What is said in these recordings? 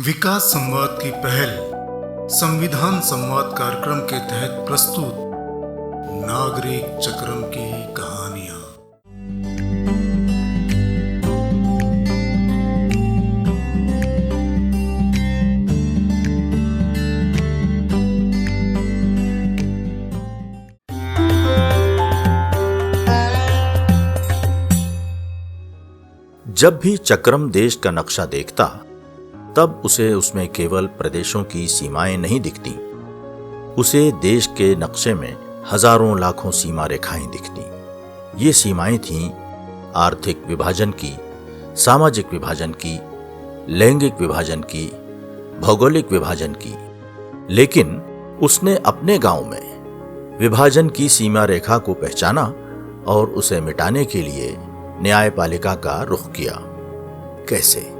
विकास संवाद की पहल संविधान संवाद कार्यक्रम के तहत प्रस्तुत नागरिक चक्रम की कहानियां। जब भी चक्रम देश का नक्शा देखता तब उसे उसमें केवल प्रदेशों की सीमाएं नहीं दिखती, उसे देश के नक्शे में हजारों लाखों सीमा रेखाएं दिखती। ये सीमाएं थीं आर्थिक विभाजन की, सामाजिक विभाजन की, लैंगिक विभाजन की, भौगोलिक विभाजन की। लेकिन उसने अपने गांव में विभाजन की सीमा रेखा को पहचाना और उसे मिटाने के लिए न्यायपालिका का रुख किया। कैसे?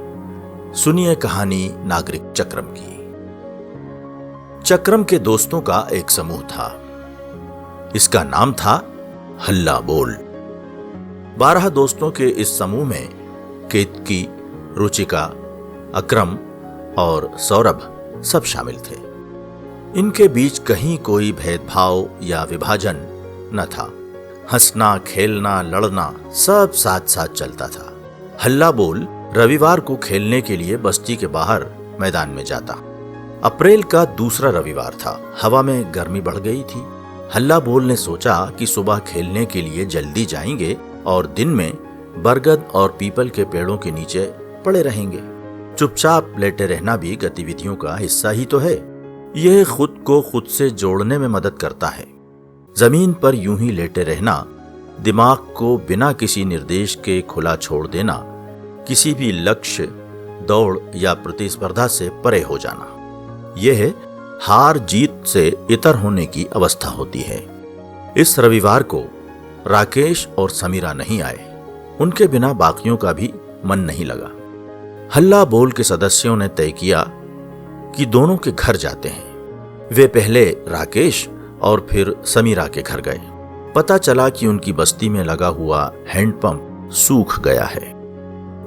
सुनिए कहानी नागरिक चक्रम की। चक्रम के दोस्तों का एक समूह था। इसका नाम था हल्ला बोल। 12 दोस्तों के इस समूह में केतकी, रुचिका, अक्रम और सौरभ सब शामिल थे। इनके बीच कहीं कोई भेदभाव या विभाजन न था। हंसना, खेलना, लड़ना सब साथ साथ चलता था। हल्ला बोल रविवार को खेलने के लिए बस्ती के बाहर मैदान में जाता। अप्रैल का दूसरा रविवार था। हवा में गर्मी बढ़ गई थी। हल्ला बोल ने सोचा कि सुबह खेलने के लिए जल्दी जाएंगे और दिन में बरगद और पीपल के पेड़ों के नीचे पड़े रहेंगे। चुपचाप लेटे रहना भी गतिविधियों का हिस्सा ही तो है। यह खुद को खुद से जोड़ने में मदद करता है। जमीन पर यूं ही लेटे रहना, दिमाग को बिना किसी निर्देश के खुला छोड़ देना, किसी भी लक्ष्य, दौड़ या प्रतिस्पर्धा से परे हो जाना, यह हार जीत से इतर होने की अवस्था होती है। इस रविवार को राकेश और समीरा नहीं आए। उनके बिना बाकियों का भी मन नहीं लगा। हल्ला बोल के सदस्यों ने तय किया कि दोनों के घर जाते हैं। वे पहले राकेश और फिर समीरा के घर गए। पता चला कि उनकी बस्ती में लगा हुआ हैंडपंप सूख गया है।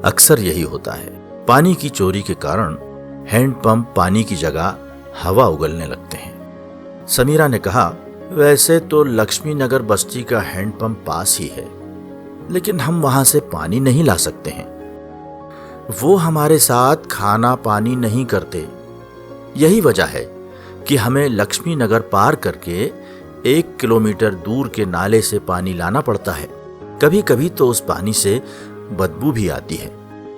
अक्सर यही होता है। पानी की चोरी के कारण हैंडपंप पानी की जगह हवा उगलने लगते हैं। समीरा ने कहा, वैसे तो लक्ष्मी नगर बस्ती का हैंडपंप पास ही है, लेकिन हम वहां से पानी नहीं ला सकते हैं। वो हमारे साथ खाना पानी नहीं करते। यही वजह है कि हमें लक्ष्मी नगर पार करके 1 किलोमीटर दूर के नाले से पानी लाना पड़ता है। कभी कभी तो उस पानी से बदबू भी आती है।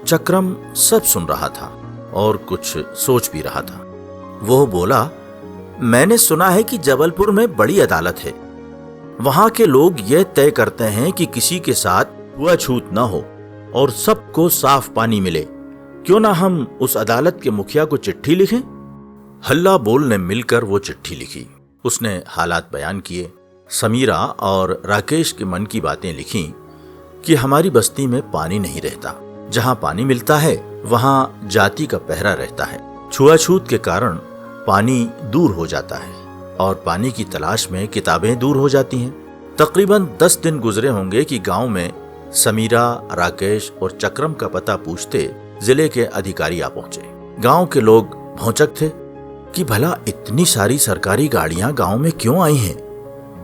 चक्रम सब सुन रहा था और कुछ सोच भी रहा था। वो बोला, मैंने सुना है कि जबलपुर में बड़ी अदालत है। वहां के लोग ये तय करते हैं कि किसी के साथ छुआछूत न हो और सबको साफ पानी मिले। क्यों ना हम उस अदालत के मुखिया को चिट्ठी लिखें? हल्ला बोल ने मिलकर वो चिट्ठी लिखी। उसने हालात बयान किए। समीरा और राकेश के मन की बातें लिखी कि हमारी बस्ती में पानी नहीं रहता। जहां पानी मिलता है वहां जाति का पहरा रहता है। छुआछूत के कारण पानी दूर हो जाता है और पानी की तलाश में किताबें दूर हो जाती हैं। तकरीबन 10 दिन गुजरे होंगे कि गांव में समीरा, राकेश और चक्रम का पता पूछते जिले के अधिकारी आ पहुंचे। गांव के लोग भौचक थे कि भला इतनी सारी सरकारी गाड़ियां गांव में क्यों आई हैं?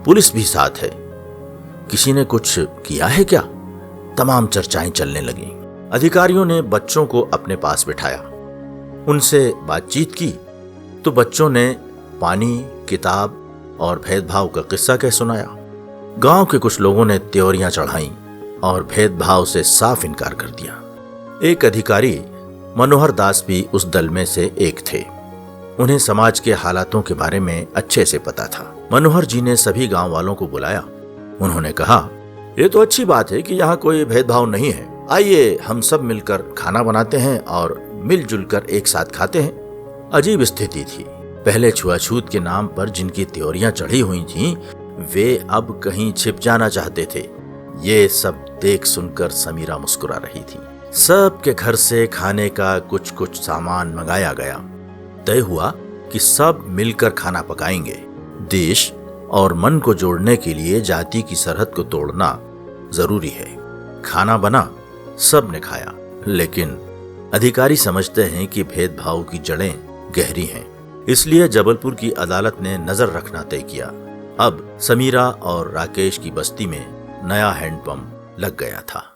पुलिस भी साथ है। किसी ने कुछ किया है क्या? तमाम चर्चाएं चलने लगी। अधिकारियों ने बच्चों को अपने पास बिठाया। उनसे बातचीत की तो बच्चों ने पानी, किताब और भेदभाव का किस्सा कह सुनाया। गांव के कुछ लोगों ने त्योरियां चढ़ाई और भेदभाव से साफ इनकार कर दिया। एक अधिकारी मनोहर दास भी उस दल में से एक थे। उन्हें समाज के हालातों के बारे में अच्छे से पता था। मनोहर जी ने सभी गांव वालों को बुलाया। उन्होंने कहा, ये तो अच्छी बात है कि यहाँ कोई भेदभाव नहीं है। आइए हम सब मिलकर खाना बनाते हैं और मिलजुल कर एक साथ खाते हैं। अजीब स्थिति थी। पहले छुआछूत के नाम पर जिनकी त्योरियां चढ़ी हुई थीं, वे अब कहीं छिप जाना चाहते थे। ये सब देख सुनकर समीरा मुस्कुरा रही थी। सबके घर से खाने का कुछ कुछ सामान मंगाया गया। तय हुआ कि सब मिलकर खाना पकाएंगे। देश और मन को जोड़ने के लिए जाति की सरहद को तोड़ना जरूरी है। खाना बना, सब ने खाया, लेकिन अधिकारी समझते हैं कि भेदभाव की जड़ें गहरी हैं, इसलिए जबलपुर की अदालत ने नजर रखना तय किया। अब समीरा और राकेश की बस्ती में नया हैंडपंप लग गया था।